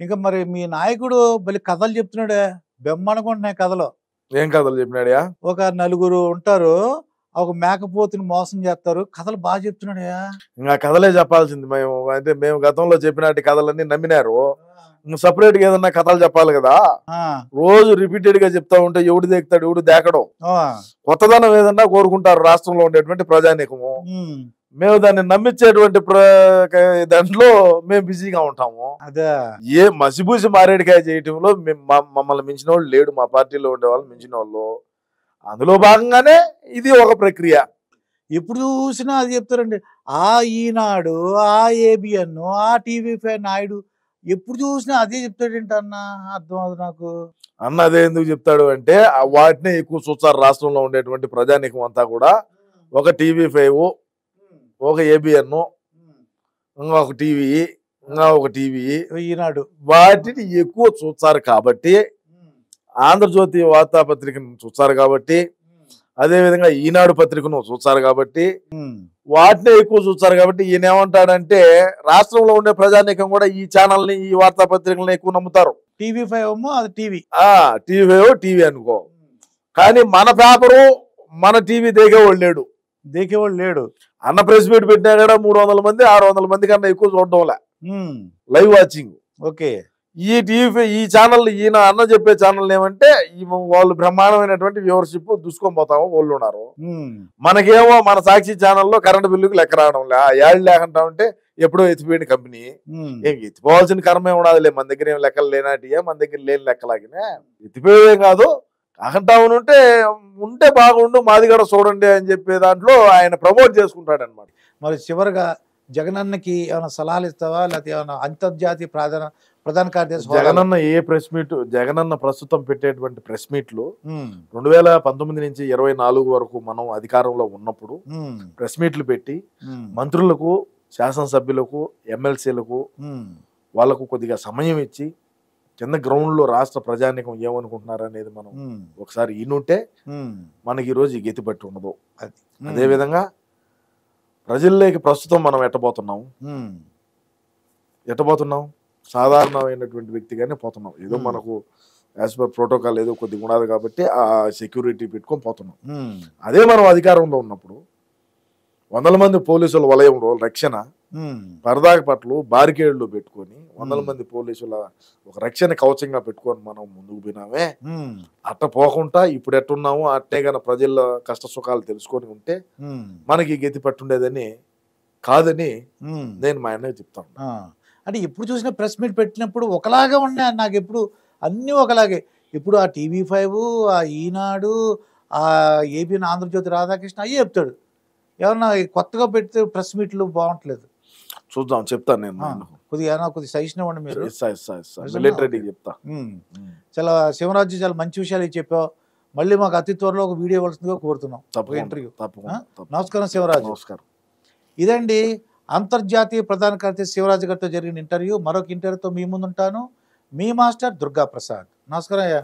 ఇంకా మరి మీ నాయకుడు భలే కథలు చెప్తున్నాడే! బెమ్మనుకుంటున్నాయి కథలు. ఏం కథలు చెప్పినాడయ్యా? ఒక నలుగురు ఉంటారు. ఒక మేకపోతుని మోసం చేస్తారు. కథలు చెప్తున్నాడయ్యా! ఇంక కథలే చెప్పాల్సింది మేము. అంటే మేము గతంలో చెప్పినట్టు కథలన్నీ నమ్మినారు. సెపరేట్‌గా ఏదన్నా కథలు చెప్పాలి కదా! ఆ! రోజు రిపీటెడ్‌గా చెప్తా ఉంటే ఎవడు దేకుతాడు, ఎవడు దేకడు. ఆ! కొత్తదనం ఏదన్నా కోరుకుంటారు రాష్ట్రంలో ఉండేటువంటి ప్రజానీకము. హ్మ్. మేము దాన్ని నమ్మించేటువంటి దాంట్లో మేము బిజీగా ఉంటాము. అదే. ఏ మసిబూసి మారేడుకాయ చేయటంలో మమ్మల్ని మించినోళ్ళు లేడు. మా పార్టీలో ఉండేవాళ్ళు మించినోళ్ళు. అందులో భాగంగానే ఇది ఒక ప్రక్రియ. ఎప్పుడు చూసినా అది చెప్తారండి. ఆ ఈనాడు, ఆ ఏబిఎన్, ఆ టీవీ5 నాయుడు ఎప్పుడు చూసినా అదే చెప్తాడేంటన్నా అర్థం అవ్వదు నాకు. అన్న అదే ఎందుకు చెప్తాడు అంటే వాటినే ఎక్కువ చూస్తారు రాష్ట్రంలో ఉండేటువంటి ప్రజానీకం అంతా కూడా. ఒక టీవీ5, ఒక ఏబిఎన్, ఇంకా ఒక టీవీ, ఇంకా ఒక టీవీ, ఈనాడు వాటిని ఎక్కువ చూస్తారు కాబట్టి, ఆంధ్రజ్యోతి వార్తాపత్రికను చూస్తారు కాబట్టి, అదేవిధంగా ఈనాడు పత్రికను చూస్తారు కాబట్టి, వాటినే ఎక్కువ చూస్తారు కాబట్టి ఈయన ఏమంటాడంటే రాష్ట్రంలో ఉండే ప్రజానీకం కూడా ఈ ఛానల్ని, ఈ వార్తాపత్రికలను ఎక్కువ నమ్ముతారు. టీవీ5 ఏమో అది టీవీ. టీవీ టీవీ అనుకో, కానీ మన పేపరు మన టీవీ దేకేవాళ్ళు లేడు. అన్న ప్రెస్ మీట్ పెట్టినా కూడా 300 మంది 600 మంది కన్నా ఎక్కువ చూడడంలే లైవ్ వాచింగ్. ఓకే. ఈ టీవీ ఈ ఛానల్ ఈయన అన్న చెప్పే ఛానల్ ఏమంటే వాళ్ళు బ్రహ్మాండమైనటువంటి వ్యూవర్షిప్ దూసుకొని పోతాము వాళ్ళు ఉన్నారు. మనకేమో మన సాక్షి ఛానల్లో కరెంట్ బిల్లుకి లెక్క రావడం లే, ఏళ్ళు లేకుండా ఉంటే ఎప్పుడో ఎత్తిపోయిన కంపెనీ. ఏం ఎత్తిపోవాల్సిన కర్మే ఉండదులే, మన దగ్గర ఏం లెక్కలు లేనాటియా, మన దగ్గర లేని లెక్కలాగినా ఎత్తిపోయేదే కాదు. కాకంటావును ఉంటే బాగుండు, మాది కూడా చూడండి అని చెప్పే దాంట్లో ఆయన ప్రమోట్ చేసుకుంటాడు అనమాట. మరి చివరిగా జగనన్నకి ఏమైనా సలహాలు ఇస్తావా, లేకపోతే ఏమైనా అంతర్జాతీయ ప్రధాన కార్యదర్శి జగనన్న ఏ ప్రెస్ మీట్, జగనన్న ప్రస్తుతం పెట్టేటువంటి ప్రెస్ మీట్లు 2019 నుంచి 24 వరకు మనం అధికారంలో ఉన్నప్పుడు ప్రెస్ మీట్లు పెట్టి మంత్రులకు, శాసనసభ్యులకు, ఎమ్మెల్సీలకు వాళ్ళకు కొద్దిగా సమయం ఇచ్చి కింద గ్రౌండ్ లో రాష్ట్ర ప్రజానీకం ఏమనుకుంటున్నారు అనేది మనం ఒకసారి ఈనుంటే మనకి ఈరోజు ఈ గతి పట్టి ఉండదు. అదేవిధంగా ప్రజల్లోకి ప్రస్తుతం మనం ఎట్టబోతున్నాం సాధారణమైనటువంటి వ్యక్తిగానే పోతున్నాం. ఏదో మనకు యాజ్ పర్ ప్రోటోకాల్ ఏదో కొద్దిగా ఉండదు కాబట్టి ఆ సెక్యూరిటీ పెట్టుకొని పోతున్నాం. అదే మనం అధికారంలో ఉన్నప్పుడు 100 మంది పోలీసుల వలయంలో రక్షణ, పరదాక పట్లు, బారికేడ్లు పెట్టుకొని 100 మంది పోలీసుల ఒక రక్షణ కవచంగా పెట్టుకొని మనం ముందుకు పోయినామే. అట్ట పోకుండా ఇప్పుడు ఎట్టున్నాము అట్టే గన ప్రజల కష్ట సుఖాలు తెలుసుకొని ఉంటే మనకి గతి పట్టుండేదని కాదని నేను మా అన్నయ్య చెప్తాను. అంటే ఎప్పుడు చూసినా ప్రెస్ మీట్ పెట్టినప్పుడు ఒకలాగా ఉన్నాయి నాకు, ఎప్పుడు అన్నీ ఒకలాగే. ఇప్పుడు ఆ టీవీ5, ఆ ఈనాడు, ఆ ఏబిఎన్, ఆంధ్రజ్యోతి రాధాకృష్ణ అయ్యే చెప్తాడు. ఏమన్నా కొత్తగా పెడితే ప్రెస్ మీట్లు బాగుంటలేదు. చూద్దాం, చెప్తాను నేను. కొద్దిగా సజెషన్ ఇవ్వండి మీరు. చెప్తా. చాలా శివరాజు చాలా మంచి విషయాలు చెప్పావు. మళ్ళీ మాకు అతి త్వరలో ఒక వీడియో ఇవ్వాల్సిందిగా కోరుతున్నాం. ఇంటర్వ్యూ. నమస్కారం శివరాజు. నమస్కారం. ఇదండి అంతర్జాతీయ ప్రధాన కార్యదర్శి శివరాజు గారితో జరిగిన ఇంటర్వ్యూ. మరొక ఇంటర్వ్యూతో మీ ముందుంటాను. మీ మాస్టర్ దుర్గా ప్రసాద్. నమస్కారం అయ్యా.